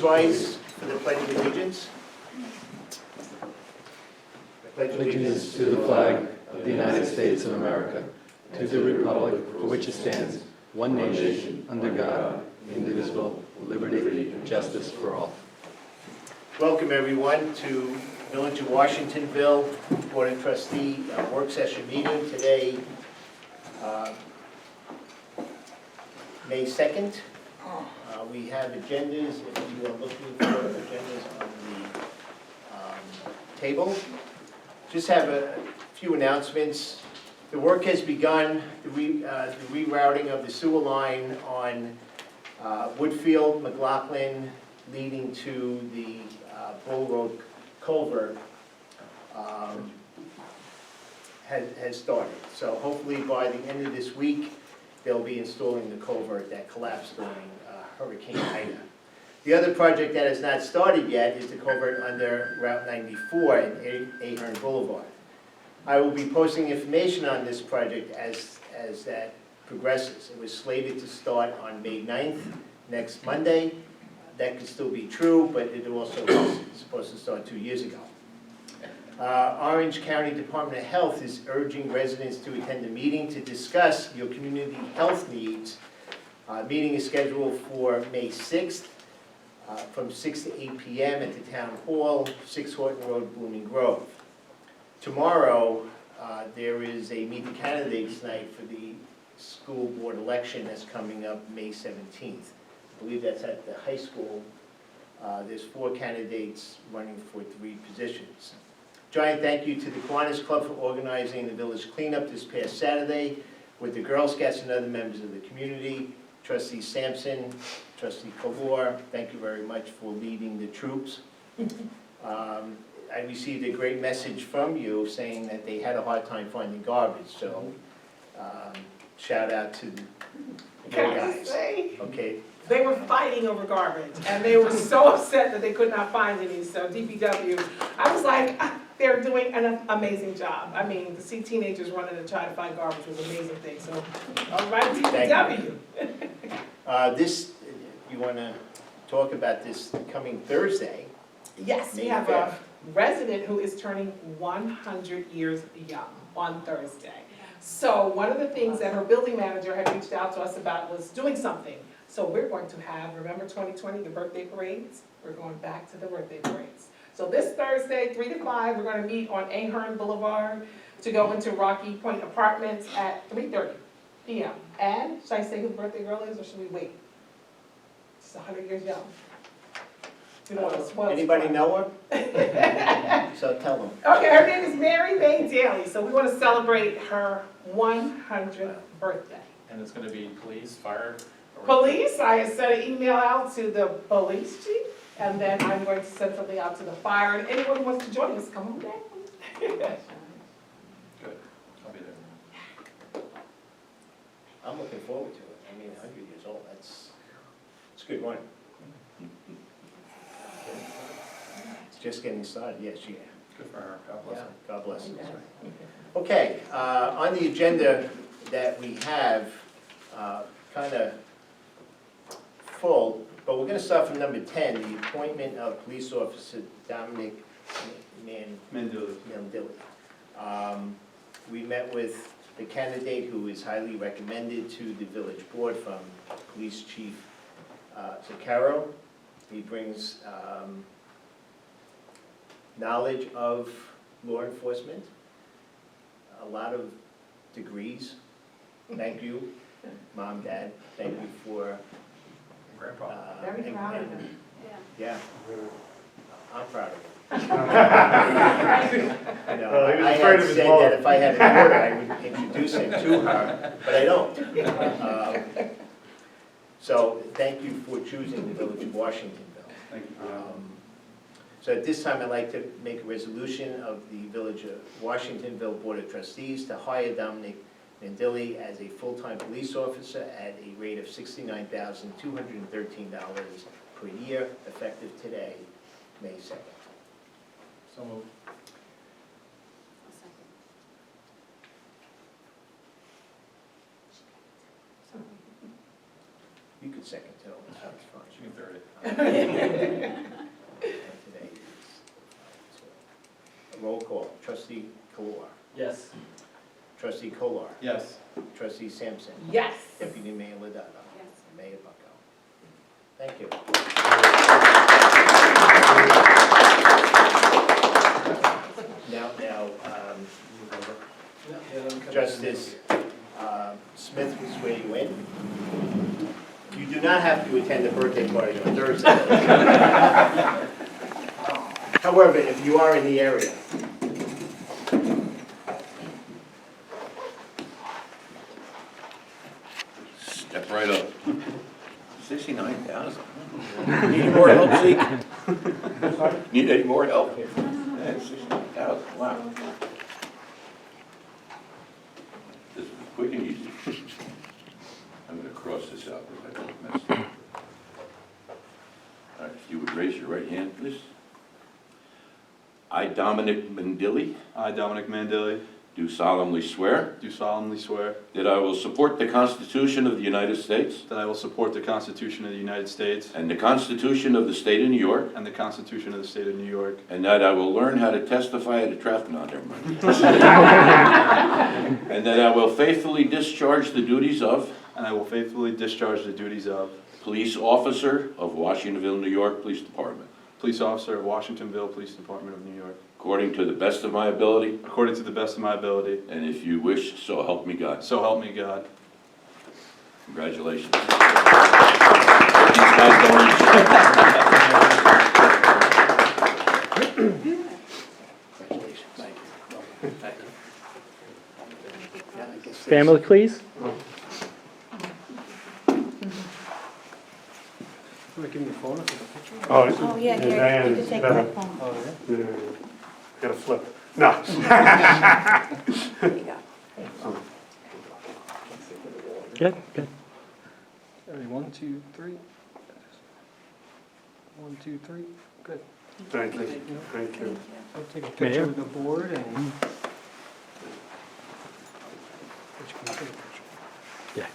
please rise for the Pledge of Allegiance? Allegiance to the flag of the United States of America, to the republic for which it stands, one nation, under God, indivisible, with liberty and justice for all. Welcome everyone to Village of Washingtonville Board of Trustee work session meeting today, May 2nd. We have agendas, if you are looking for agendas on the table. Just have a few announcements. The work has begun, the rerouting of the sewer line on Woodfield, McLaughlin, leading to the Bull Road culvert has started. So hopefully by the end of this week, they'll be installing the culvert that collapsed during Hurricane Ida. The other project that has not started yet is the culvert under Route 94 in Ahern Boulevard. I will be posting information on this project as that progresses. It was slated to start on May 9th, next Monday. That could still be true, but it also was supposed to start 2 years ago. Orange County Department of Health is urging residents to attend a meeting to discuss your community health needs. Meeting is scheduled for May 6th from 6 to 8 p.m. at the Town Hall, 6 Horton Road, Blooming Grove. Tomorrow, there is a Meet the Candidates night for the school board election that's coming up May 17th. I believe that's at the high school. There's 4 candidates running for 3 positions. Giant thank you to the Kiwanis Club for organizing the village cleanup this past Saturday with the Girl Scouts and other members of the community. Trustee Sampson, Trustee Kavor, thank you very much for leading the troops. I received a great message from you saying that they had a hard time finding garbage, so shout out to the guys. Okay. They were fighting over garbage, and they were so upset that they could not find any, so DPW, I was like, they're doing an amazing job. I mean, to see teenagers running to try to find garbage was an amazing thing, so, all right, DPW. You want to talk about this coming Thursday? Yes, we have a resident who is turning 100 years young on Thursday. So one of the things that her building manager had reached out to us about was doing something. So we're going to have, remember 2020, the birthday parades? We're going back to the birthday parades. So this Thursday, 3 to 5, we're going to meet on Ahern Boulevard to go into Rocky Point Apartments at 3:30 p.m. And should I say who the birthday girl is, or should we wait? She's 100 years young. You don't want to spoil Anybody know her? So tell them. Okay, her name is Mary May Daly, so we want to celebrate her 100th birthday. And it's going to be police, fire? Police, I sent an email out to the police chief, and then I'm going to send something out to the fire, and anyone who wants to join us, come on down. Good, I'll be there. I'm looking forward to it. I mean, 100 years old, it's a good one. It's just getting started, yes, yeah. Good for her, God bless Yeah, her. God bless her. Okay, on the agenda that we have, kind of full, but we're going to start from number 10, the appointment of police officer Dominic Mandilli. We met with the candidate who is highly recommended to the village board from Police Chief Zaccaro. He brings knowledge of law enforcement, a lot of degrees. Thank you, Mom, Dad. Thank you for. Grandpa. Very proud of him. Yeah, I'm proud of him. He was I afraid had of his said mom. that if I had a daughter, I would introduce him to her, but I don't. So thank you for choosing the Village of Washingtonville. Thank you. So at this time, I'd like to make a resolution of the Village of Washingtonville Board of Trustees to hire Dominic Mandilli as a full-time police officer at a rate of $69,213 per year, effective today, May 2nd. So moved. You could second too, that's fine. She can third it. Today is, roll call. Trustee Kolar. Yes. Trustee Kolar. Yes. Trustee Sampson. Yes. Deputy Mayor Lodato. Yes. Mayor Bucko. Thank you. Now, Justice Smith will swear you in. You do not have to attend the birthday party on Thursday. However, if you are in the area, Step right up. 69,000. Need any more help, Zeke? Need any more help? Yeah, 69,000, wow. This is quick and easy. I'm gonna cross this out because I don't mess it up. All right, if you would raise your right hand, please. I, Dominic Mandilli, I, Dominic Mandilli, do solemnly swear do solemnly swear that I will support the Constitution of the United States that I will support the Constitution of the United States and the Constitution of the State of New York, and the Constitution of the State of New York, and that I will learn how to testify at a traffic, no, never mind. And that I will faithfully discharge the duties of and I will faithfully discharge the duties of Police Officer of Washingtonville, New York Police Department, Police Officer of Washingtonville Police Department of New York, according to the best of my ability, according to the best of my ability, and if you wish, so help me God. so help me God. Congratulations. These guys don't congratulations. Yeah, I guess Family, please. Oh, yeah, here, you Diane's can take better. that phone. Gotta flip. No. There you go. Good, good. Ready, 1, 2, 3. 1, 2, 3. Good. Thank you, thank you. I'll take a Mayor? picture with the board and. Yeah.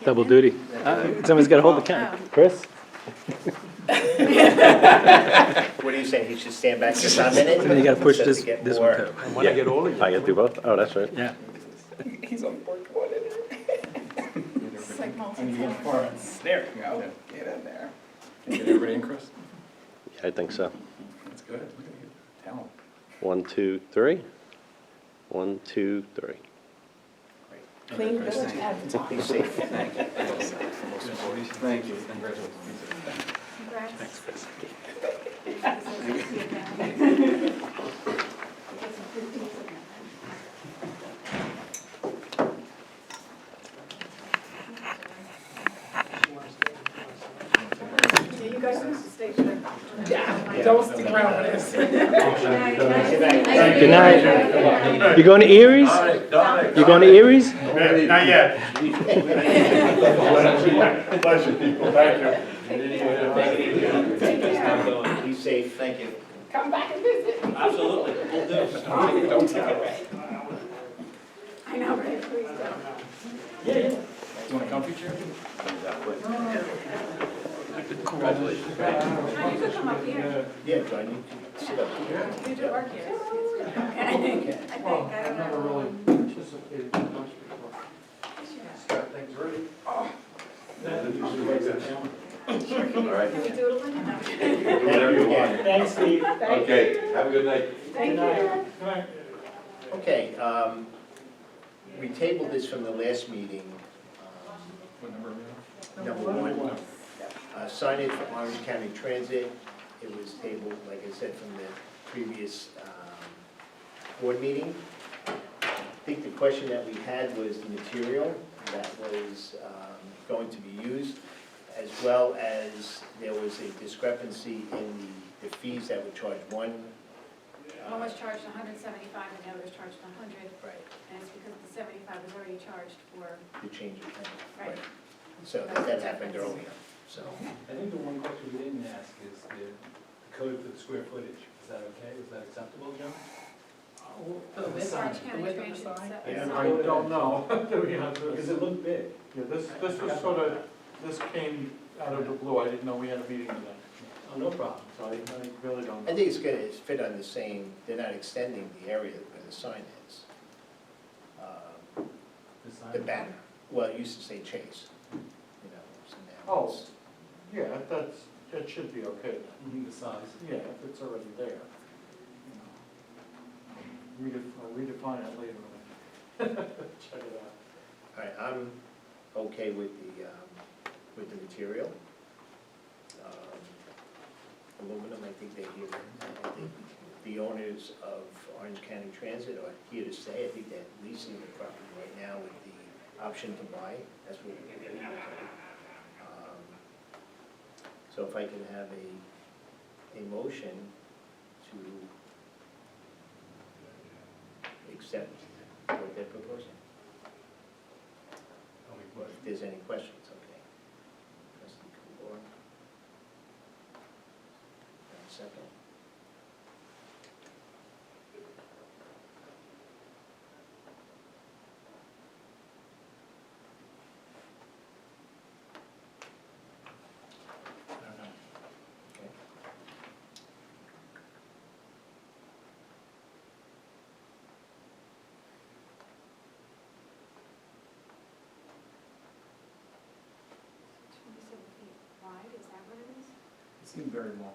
Double duty. Someone's got to hold the camera. Chris? What are you saying, he should stand back just a minute? And then you got to push So this get one more- too. When I get older, I get to do both? Oh, that's right. Yeah. He's on board coordinator. It's like There you go. Get in there. Can you get everybody in, Chris? Yeah, I think so. That's good. Look at you. Talent. 1, 2, 3. 1, 2, 3. Clean village advertising. Be safe. Thank you. Thank you. Congratulations. You guys have to stay put. Yeah, don't stick around with this. Good night. You going to Erie's? You going to Erie's? not yet. Pleasure, people, thank you. Be safe. Thank you. Come back and visit. Absolutely, we'll do. Don't take it away. I know, right? Please don't. Do you want a comfy chair? Congratulations. No, you could come up here. Yeah, John, you can sit up here. You do work here. Okay. I think, I don't know. All right. Can we doodle in? No. Thank you again. Thanks, Steve. Okay, have a good night. Thank you. Okay, we tabled this from the last meeting. What number are we on? Number one, signage for Orange County Transit. It was tabled, like I said, from the previous board meeting. I think the question that we had was the material that was going to be used, as well as there was a discrepancy in the fees that were charged. One One was charged $175 and the other was charged $100, right, and it's because the 75 was already charged for, the change of payment. right. So that happened earlier, so. I think the one question we didn't ask is the code for the square footage. Is that okay? Is that acceptable, Joe? The width, Orange the County width of Transit the sign? Yeah. I don't know. Because it looked big. Yeah, this was sort of, this came out of the blue, I didn't know we had a meeting today, Oh, no problem. so I really don't I know. think it's gonna fit on the same, they're not extending the area where the sign is. The banner, well, it used to say Chase, you know, so now Oh. it's. Yeah, that should be okay then. The size. Yeah, if it's already there. You know. I'll redefine it later on. Check it out. All right, I'm okay with the material. Aluminum, I think they're here, I think the owners of Orange County Transit are here to stay. I think they're leasing the property right now with the option to buy, that's what we're getting at. So if I can have a motion to accept what they're proposing. If there's any questions, okay. Trustee Kolar. And second. Okay. Wide, is that what it is? It seemed very long.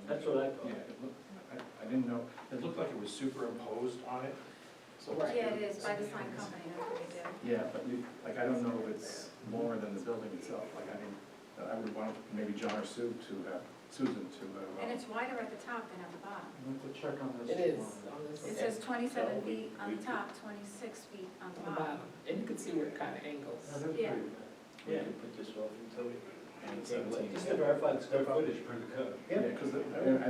That's what I thought. Yeah, it looked, I didn't know, it looked like it was superimposed on it, so. Right. Yeah, it is, by the sign company, that's what they do. Yeah, but like, I don't know if it's more than the building itself, like, I would want maybe John or Sue to have, Susan to have. And it's wider at the top than at the bottom. I have to check on this. It is on this It one, says 27 So we- feet on we the could- top, 26 feet on on the the bottom. bottom, and you can see where it kind of angles. That is Yeah. pretty. We can put this off until we. Just to verify the square footage per the code. Yeah, because I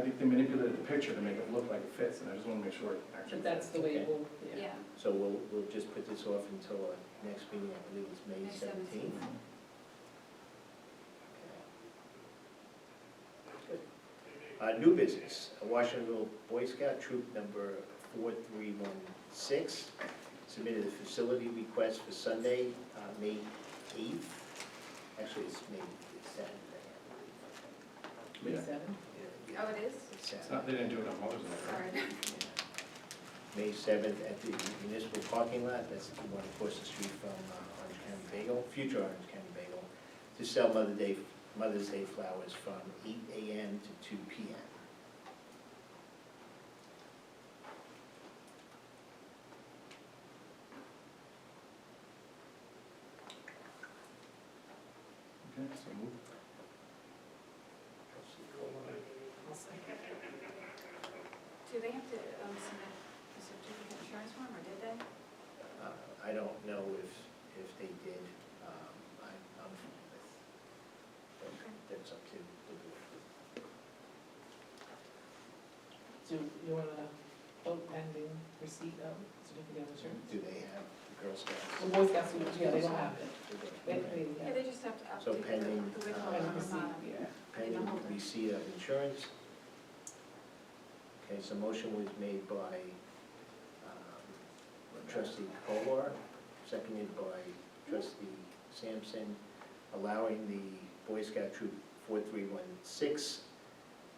think they manipulated the picture to make it look like it fits, and I just want to make sure it actually But that's the way it will, yeah. Yeah. So we'll just put this off until our next meeting, I believe it's May May 17th. 17th. Good. New business, Washingtonville Boy Scout Troop number 4316 submitted a facility request for Sunday, May 8th. Actually, it's Saturday, I May Yeah. 7? believe. Oh, it is? It's It's not, Saturday. they didn't do it on Mother's Day, right? Sorry. May 7th at the municipal parking lot, that's the one across the street from Orange County Bagel, future Orange County Bagel, to sell Mother's Day flowers from 8 a.m. to 2 p.m. Okay, so move. I'll second. Do they have to submit a certificate of insurance form, or did they? I don't know if they did, I'm fine with, but that's up to the board. Do you want to vote pending receipt of certificate of insurance? Do they have the Girl Scouts? The Boy Scouts, yeah, they don't have it. Okay. Yeah, they just have to So update pending, the width uh, on And the receipt, bottom. yeah. Pending receipt of insurance. Okay, so motion was made by trustee Kolar, seconded by trustee Sampson, allowing the Boy Scout Troop 4316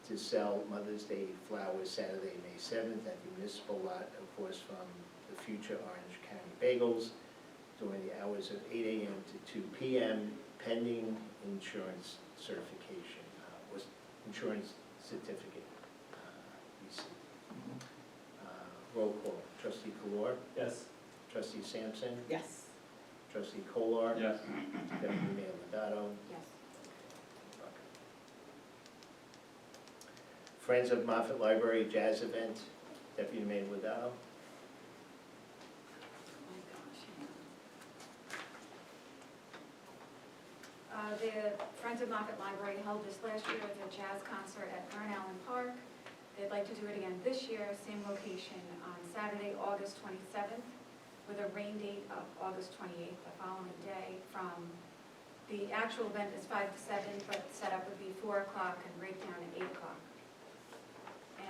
to sell Mother's Day flowers Saturday, May 7th at the municipal lot, of course, from the future Orange County Bagels during the hours of 8 a.m. to 2 p.m. pending insurance certification, was insurance certificate receipt. Roll call, trustee Kolar, Yes. trustee Sampson, Yes. trustee Kolar. Yes. Deputy Mayor Lovato. Yes. Friends of Moffett Library Jazz Event, Deputy Mayor Lovato. Oh my gosh, hang on. The Friends of Moffett Library held this last year as a jazz concert at Burn Allen Park. They'd like to do it again this year, same location, on Saturday, August 27th, with a rain date of August 28th, the following day. The actual event is 5 to 7, but setup would be 4 o'clock and breakdown at 8 o'clock.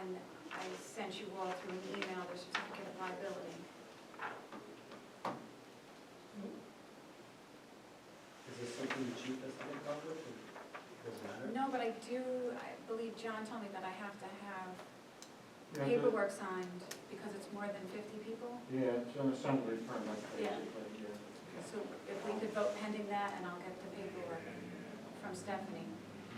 And I sent you all through an email the certificate of liability. Is this something the chief has to get involved with, or doesn't matter? No, but I believe John told me that I have to have Yeah, paperwork signed because it's more than 50 people. Yeah, it's an assembly permit, Yeah. basically, yeah. So if we could vote pending that, and I'll get the paperwork from Stephanie.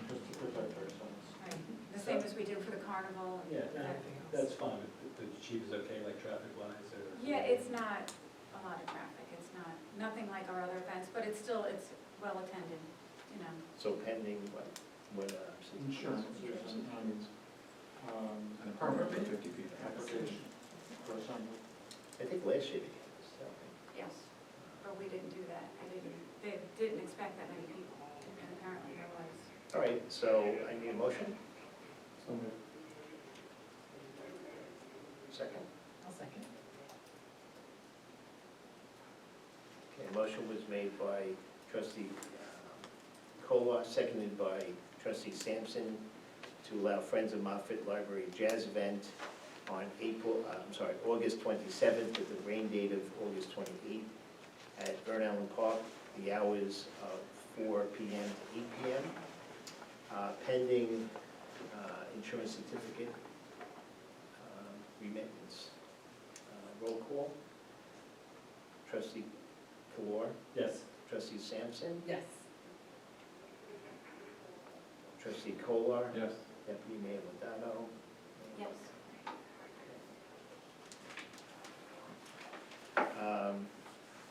Just to protect ourselves. Right. The same as we do for the carnival and Yeah, everything else. that's fine, if the chief is okay, like traffic-wise, or? Yeah, it's not a lot of traffic. It's nothing like our other events, but it's well attended, you know. So pending what? Insurance, And a permit for 50 people. application for assembly. I think last year they had this, don't they? Yes, but we didn't do that. They didn't expect that many people, and apparently there was. All right, so I need a motion. So moved. Second. I'll second. Okay, a motion was made by trustee Kolar, seconded by trustee Sampson to allow Friends of Moffett Library Jazz event on August 27th with the rain date of August 28th at Vern Allen Park, the hours of 4 p.m. to 8 p.m. Pending insurance certificate remittance. Roll call. Trustee Kolar, Yes. trustee Sampson, Yes. trustee Kolar, Yes. deputy mayor Lodato. Yes.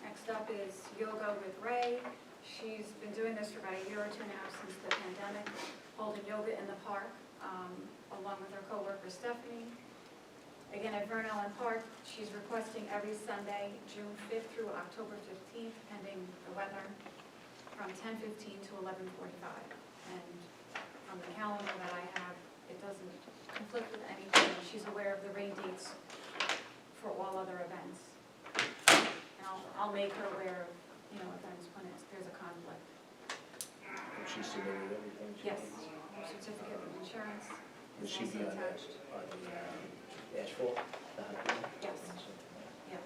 Next up is Yoga with Ray. She's been doing this for about a year or two now since the pandemic, holding yoga in the park, along with her coworker Stephanie. Again, at Vern Allen Park, she's requesting every Sunday, June 5th through October 15th, pending the weather, from 10:15 to 11:45. And from the calendar that I have, it doesn't conflict with anything. She's aware of the rain dates for all other events. And I'll make her aware of, events when there's a conflict. And she submitted everything? she Yes, needs? her certificate of insurance Will is she be also on attached. the asphalt? The hot dog? Yes. Yeah.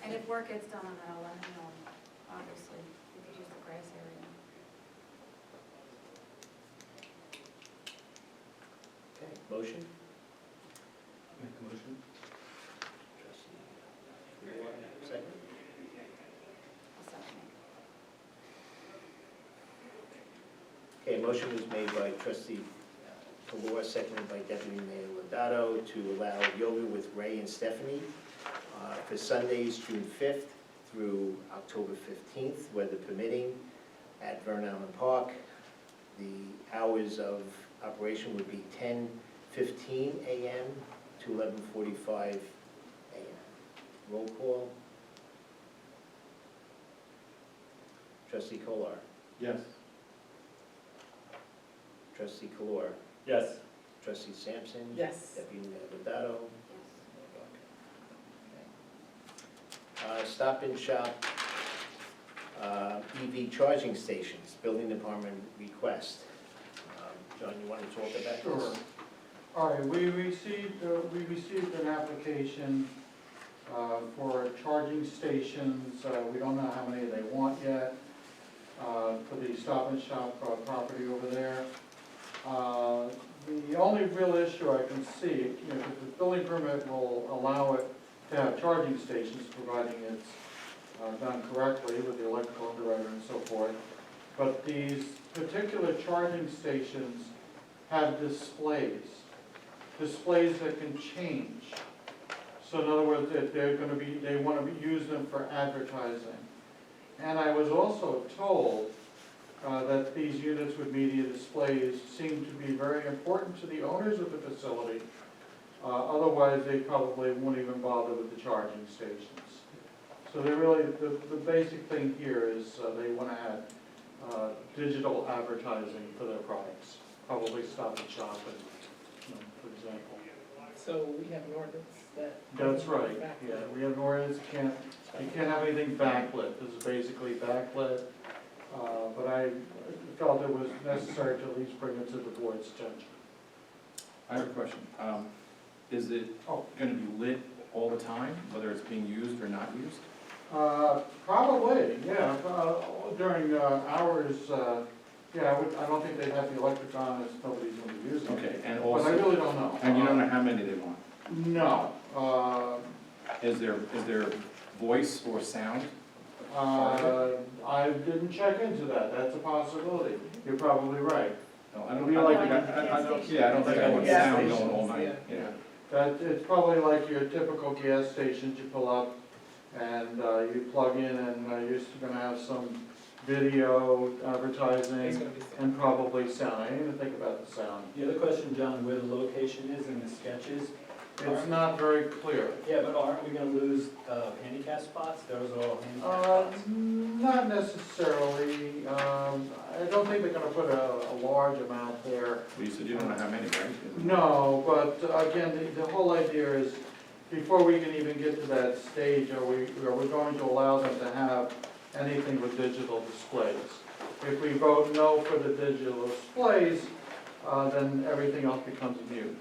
And if work gets done on that, I'll let her know, obviously, we could use the grass area. Okay, motion? Make a motion? Trustee Kolar, second? I'll second it. Okay, motion was made by trustee Kolar, seconded by deputy mayor Lodato to allow yoga with Ray and Stephanie for Sundays, June 5th through October 15th, weather permitting, at Vern Allen Park. The hours of operation would be 10:15 a.m. to 11:45 a.m. Roll call. Trustee Kolar. Yes. Trustee Kolar. Yes. Trustee Sampson. Yes. Deputy Mayor Lodato. Yes. Stop and Shop EV charging stations, building department request. John, you want to talk about this? Sure. All right, we received an application for charging stations. We don't know how many they want yet for the Stop and Shop property over there. The only real issue I can see, the building permit will allow it to have charging stations, providing it's done correctly with the electrical underwriter and so forth. But these particular charging stations have displays that can change. So in other words, that they want to use them for advertising. And I was also told that these units with media displays seem to be very important to the owners of the facility. Otherwise, they probably won't even bother with the charging stations. So they really, the basic thing here is they want to have digital advertising for their products, probably Stop and Shop, for example. So we have an ordinance that. That's right, yeah, we have an ordinance, you can't have anything backlit, this is basically backlit. But I felt it was necessary to at least bring it to the board's attention. I have a question. is it gonna be lit all the time, whether it's being used or not used? Probably, yeah, during hours, yeah, I don't think they'd have the electric on if nobody's gonna be using it. Okay, and But I also, really don't know. and you don't know how many they want? No, Is there voice or sound? I didn't check into that, that's a possibility, you're probably right. No, I don't, We I like don't think I don't, yeah, I don't think I want Gas sound stations, going all night, yeah. yeah. That, it's probably like your typical gas stations, you pull up and you plug in and you're gonna have some video It's advertising gonna be so. and probably sound, I didn't even think about the sound. The other question, John, where the location is in the sketches. It's not very clear. Yeah, but aren't we gonna lose handicap spots? Those are all handicap spots. Not necessarily, I don't think they're gonna put a large amount there. Well, you said you don't know how many, right? No, but again, the whole idea is, before we can even get to that stage, are we going to allow them to have anything with digital displays? If we vote no for the digital displays, then everything else becomes mute.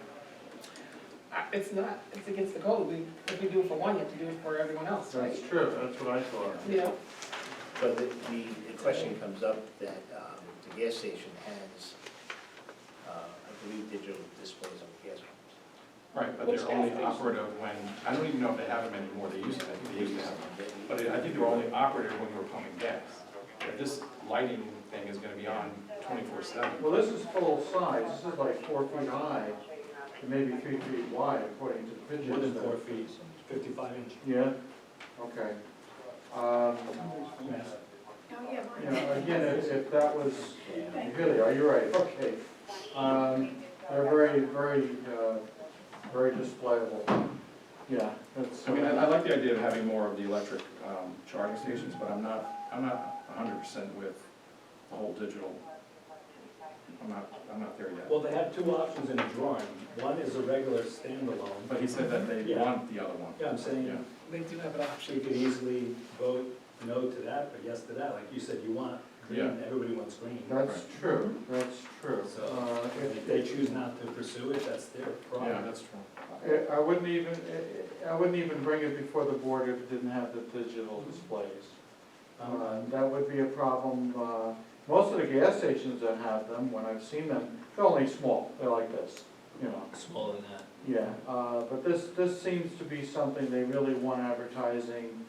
It's not, it's against the code. If we do it for one, you have to do it for everyone else, right? That's true, that's what I thought. Yeah. So the question comes up that the gas station has, I believe, digital displays on the gas pumps. Right, but Which they're only gas station? operative when, I don't even know if they have them anymore, they used to, I think they used to have them. But I think they were only operative when you were pumping gas. But this lighting thing is gonna be on 24/7. Well, this is full size, this is like 4 feet high, and maybe 3 feet wide, according to the pictures. More than 4 feet, 55 inch. Yeah, okay. Oh, yeah. You know, again, if that was, really, are you right, okay. They're very, very, very displayable. Yeah, that's. I mean, I like the idea of having more of the electric charging stations, but I'm not 100% with the whole digital. I'm not there yet. Well, they have two options in the drawing. One is a regular standalone. But he said that they Yeah. want the other one. Yeah, I'm saying, Yeah. They do have an you option. could easily vote no to that, but yes to that. Like you said, you want green, Yeah. everybody wants green. That's true, that's true. So if they choose not to pursue it, that's their problem. Yeah, that's true. I wouldn't even bring it before the board if it didn't have the digital displays. That would be a problem. Most of the gas stations that have them, when I've seen them, they're only small, they're like this, you know. Smaller than that. Yeah, but this seems to be something they really want advertising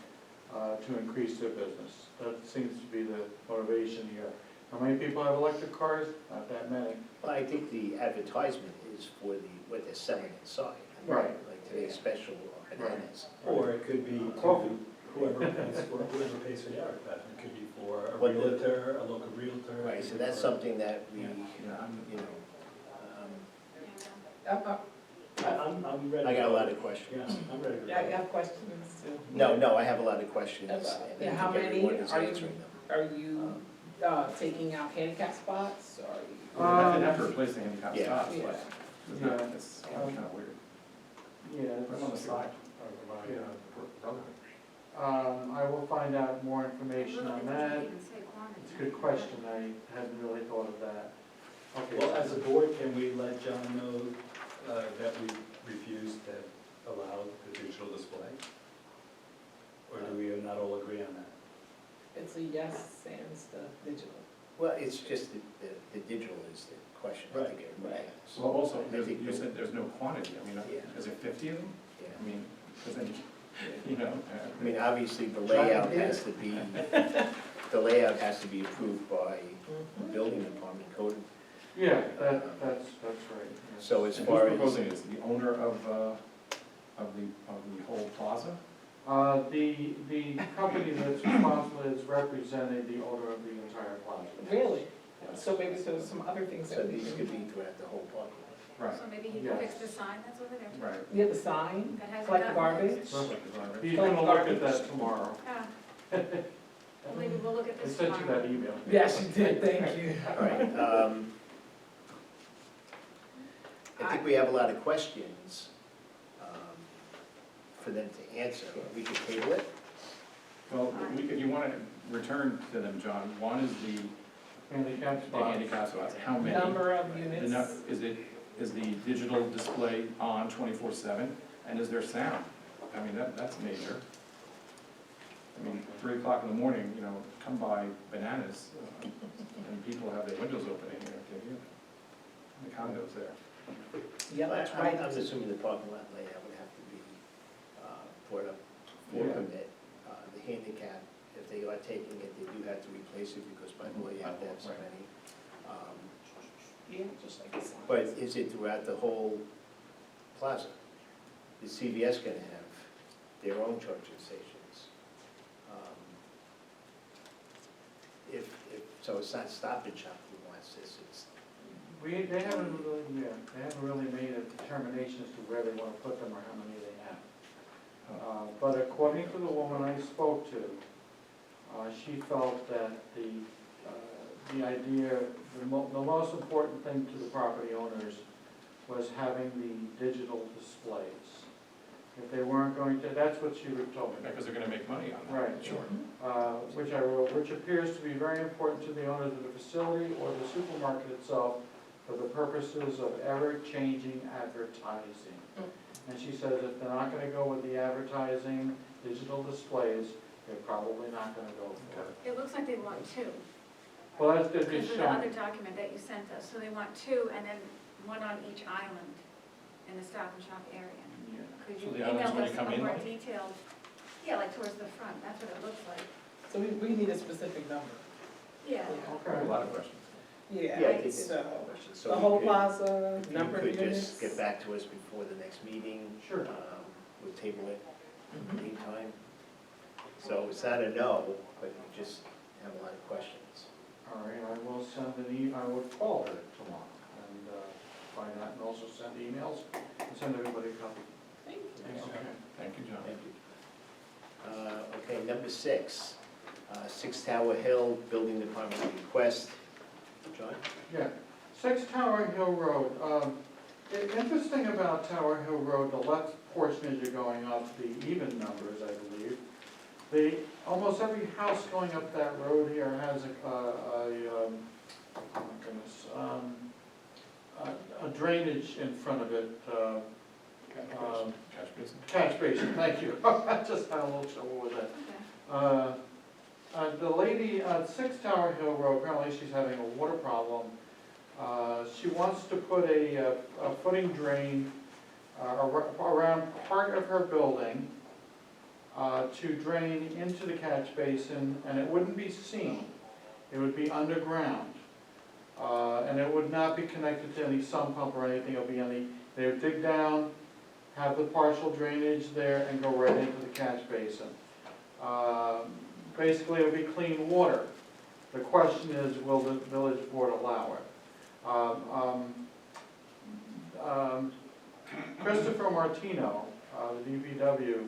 to increase their business. That seems to be the motivation here. How many people have electric cars? Not that many. Well, I think the advertisement is for what they're selling inside. Right. Like today's special bananas. Or it could be Coffee. to whoever pays for the advertisement. It could be for a But the- realtor, a local realtor. Right, so that's something that we, Yeah, you know, I'm ready. I got a lot of questions. Yeah, I'm ready to I vote. have questions too. No, I have a lot of questions. Yeah, and I how think many everyone is are you- answering them. Are you taking out handicap spots, or are you? They'd have to replace the handicap Yeah. spots, Yeah. but it's not, it's kind of weird. Yeah. Right on the side. I will find out more information on that. It's a good question, I hadn't really thought of that. Okay. Well, as a board, can we let John know that we refuse to allow the digital display? Or do we not all agree on that? It's a yes, sans the digital. Well, it's just the digital is the question I think everybody has. Well, also, I think you said there's no quantity, I mean, Yeah. is it 50 of them? Yeah. I mean, because then, you know. I mean, obviously, the layout has to be, approved by the building department code. Yeah, that's right. yeah. So as And far who's as, proposing this, the owner of the whole plaza? The company that's responsible is representing the owner of the entire plaza. Really? So maybe there's some other things so that we these can. could be throughout the whole parking lot. Right, So maybe he can fix the sign that's over there. right. Yeah, the sign, That hasn't collect the gotten garbage. fixed. He's gonna look at that tomorrow. Ah. Well, maybe we'll look at I this sent tomorrow. you that email. Yes, you did, thank you. All right, I think we have a lot of questions for them to answer. We could table it. Well, if you want to return to them, John, one is the Handicap spots. handicap spots, how many? Number of The units. Is it Is the digital display on 24/7? And is there sound? I mean, that's major. I mean, 3 o'clock in the morning, you know, come by bananas, and people have their windows open in here, can you? The condos there. Yeah, that's right. I'm assuming the parking lot layout would have to be brought up for Yeah. permit. The handicap, if they are taking it, they do have to replace it because by law you have to have so Right. many. Yeah, just like this. But is it throughout the whole plaza? Is CVS gonna have their own charging stations? So it's not Stop and Shop who wants this, it's, They haven't really made a determination as to where they want to put them or how many they have. But according to the woman I spoke to, she felt that the idea, the most important thing to the property owners was having the digital displays. If they weren't going to, that's what she told me. Because they're gonna make money on that. Right. Sure. Which I wrote, which appears to be very important to the owners of the facility or the supermarket itself for the purposes of ever-changing advertising. And she says if they're not gonna go with the advertising, digital displays, they're probably not gonna go for it. It looks like they want two, Well, that's gonna be because of the shown. other document that you sent us, so they want two, and then one on each island in the Stop and Shop area. Could So you the islands email when us you come a in, more like? detailed, yeah, like towards the front, that's what it looks like. So we need a specific number. Yeah. I have a lot of questions. yeah, I Yeah, think that's so, a question. So the we whole could- plaza, if number of you could units. just get back to us before the next meeting. Sure. We'll table it in the meantime. So it's not a no, but we just have a lot of questions. All right, I will send I would call her tomorrow and find out, and also send emails, and send everybody a copy. Thank you. Okay. Thank you, John. Thank you. Okay, number 6, 6 Tower Hill, Building Department request. John? Yeah, 6 Tower Hill Road. Interesting about Tower Hill Road, the left portion as you're going up, the even numbers, I believe. Almost every house going up that road here has oh my goodness, a drainage in front of it. Catch basin. Catch basin, thank you. I just had a little trouble with that. Okay. The lady at 6 Tower Hill Road, apparently she's having a water problem. She wants to put a footing drain around part of her building to drain into the catch basin, and it wouldn't be seen. It would be underground. And it would not be connected to any sump pump or anything. It would be they would dig down, have the partial drainage there, and go right into the catch basin. Basically, it would be clean water. The question is, will the village board allow it? Christopher Martino, the DPW,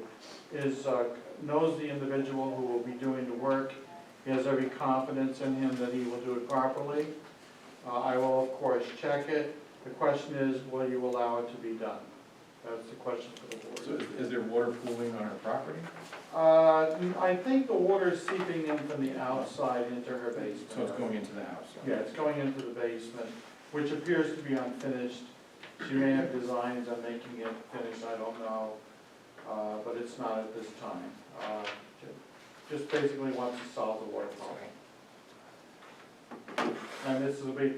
knows the individual who will be doing the work. He has every confidence in him that he will do it properly. I will, of course, check it. The question is, will you allow it to be done? That's the question for the board. So is there water pooling on her property? I think the water is seeping in from the outside into her basement. So it's going into the house? Yeah, it's going into the basement, which appears to be unfinished. She may have designs on making it finished, I don't know, but it's not at this time. Just basically wants to solve the water problem. And this is a big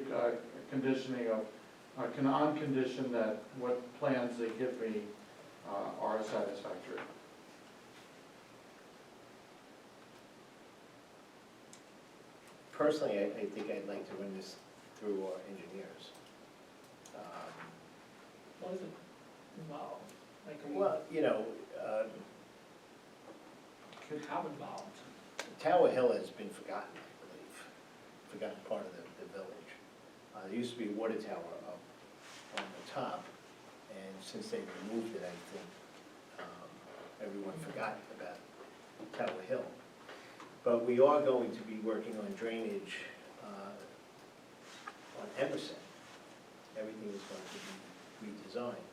conditioning of, on condition that what plans they give me are satisfactory. Personally, I think I'd like to run this through our engineers. What is it involved? Like, are we- Well, you know, how involved? Tower Hill has been forgotten, I believe, forgotten part of the village. There used to be a water tower up on the top, and since they removed it, I think everyone forgot about Tower Hill. But we are going to be working on drainage on Emerson. Everything is going to be redesigned.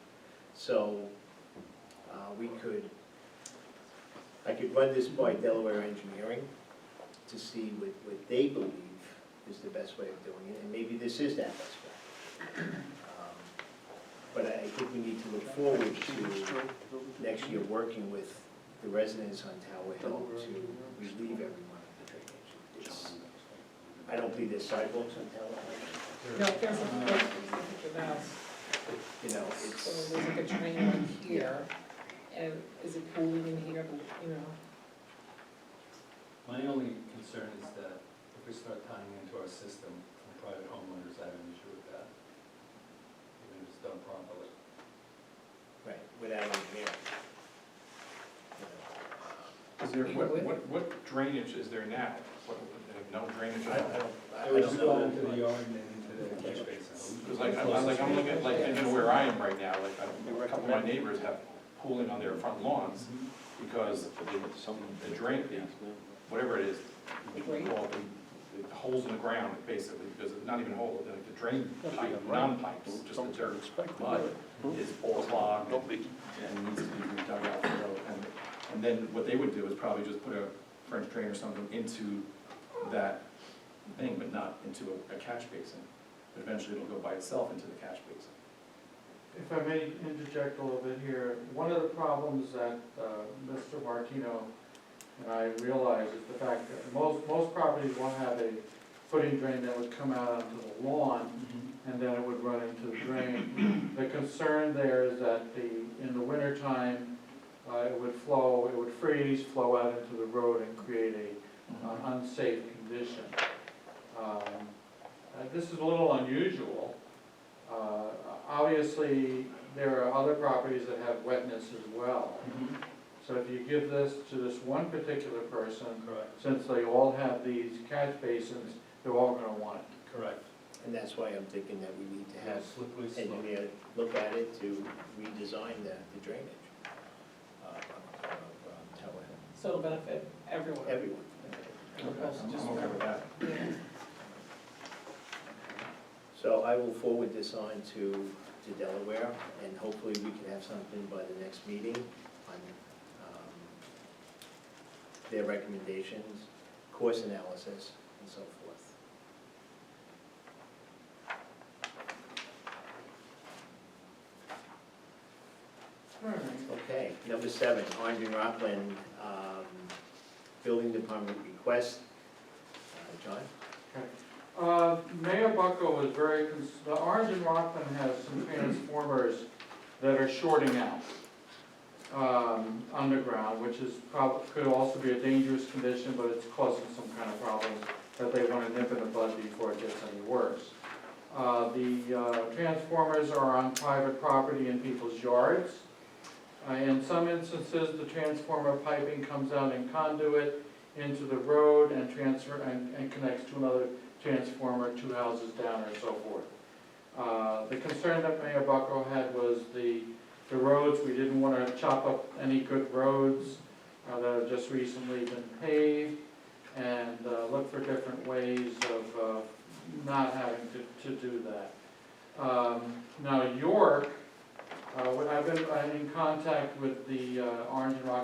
So I could run this by Delaware Engineering to see what they believe is the best way of doing it, and maybe this is that best way. But I think we need to look forward to next year working with the residents on Tower Hill to relieve everyone of the drainage. I don't believe there's sidewalks on Tower Hill. No, there's a house. You know, So it's, there's like a drain right here, and is it pooling in here, you know? My only concern is that if we start tying into our system, private homeowners, I have an issue with that. Even if it's done properly. right, without engineering. Is there, what drainage is there now? What, they have no drainage at all? It would just go into the yard and then into the catch basin. Because I'm looking at, like, thinking where I am right now, like, a couple of my neighbors have pooling on their front lawns because the drain, whatever it is, we call it the holes in the ground, basically, because it's not even holes, like the drain pipe, non-pipes, just the dirt, mud, is all clogged and needs to be dug out the road. And then what they would do is probably just put a French drain or something into that thing, but not into a catch basin. But eventually it'll go by itself into the catch basin. If I may interject a little bit here, one of the problems that Mr. Martino and I realize is the fact that most properties will have a footing drain that would come out onto the lawn, and then it would run into the drain. The concern there is that in the wintertime, it would freeze, flow out into the road and create a unsafe condition. This is a little unusual. Obviously, there are other properties that have wetness as well. So if you give this to this one particular person, Correct. since they all have these catch basins, they're all gonna want it. Correct. And that's why I'm thinking that we need to have Slippery slope. engineer look at it to redesign the drainage of Tower Hill. So it'll benefit everyone. Everyone. I'm okay with that. Yeah. So I will forward this on to Delaware, and hopefully we can have something by the next meeting on their recommendations, course analysis, and so forth. Okay, number 7, Orange and Rockland Building Department request. John? Mayor Bucko was very, the Orange and Rockland has some transformers that are shorting out underground, which is could also be a dangerous condition, but it's causing some kind of problems that they want to nip in the bud before it gets any worse. The transformers are on private property in people's yards. In some instances, the transformer piping comes out in conduit into the road and connects to another transformer 2 houses down or so forth. The concern that Mayor Bucko had was the roads. We didn't want to chop up any good roads that have just recently been paved, and look for different ways of not having to do that. Now York, I've been in contact with the Orange and Rock